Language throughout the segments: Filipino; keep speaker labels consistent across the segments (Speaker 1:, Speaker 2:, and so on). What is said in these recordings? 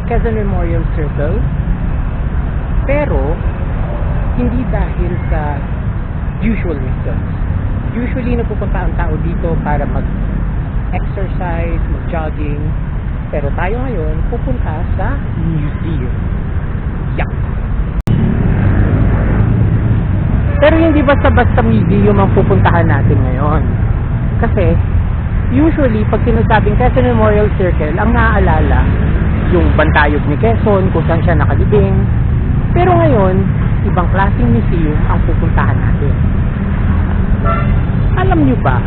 Speaker 1: Quezon Memorial Circle. Pero hindi dahil sa usual reasons. Usually napupunta ang tao dito para mag-exercise, mag-jogging. Pero tayo ngayon pupunta sa museum. Yup! Pero hindi basta-basta museum ang pupuntahan natin ngayon. Kasi, usually, pag sinasabing Quezon Memorial Circle, ang naaalala, yung bantayog ni Quezon, kung saan siya nakalibing. Pero ngayon, ibang klaseng museum ang pupuntahan natin. Alam nyo ba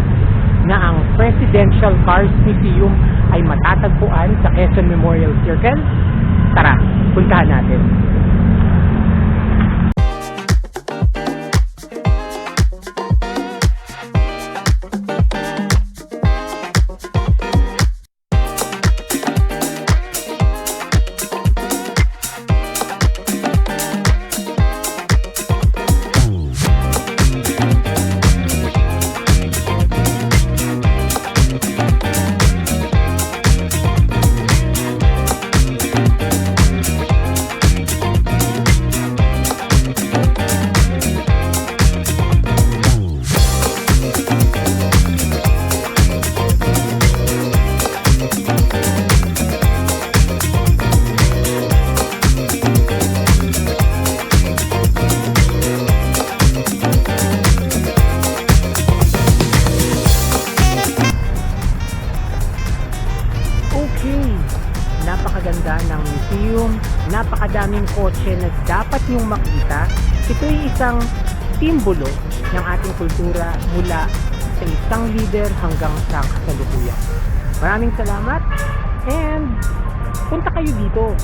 Speaker 1: na ang Presidential Cars Museum ay matatagpuan sa Quezon Memorial Circle? Tara, puntahan natin. Napakaganda ng museum, napakadaming kotse na dapat niyong makita. Ito'y isang simbolo ng ating kultura mula sa isang leader hanggang sa kasalukuyan. Maraming salamat and punta kayo dito.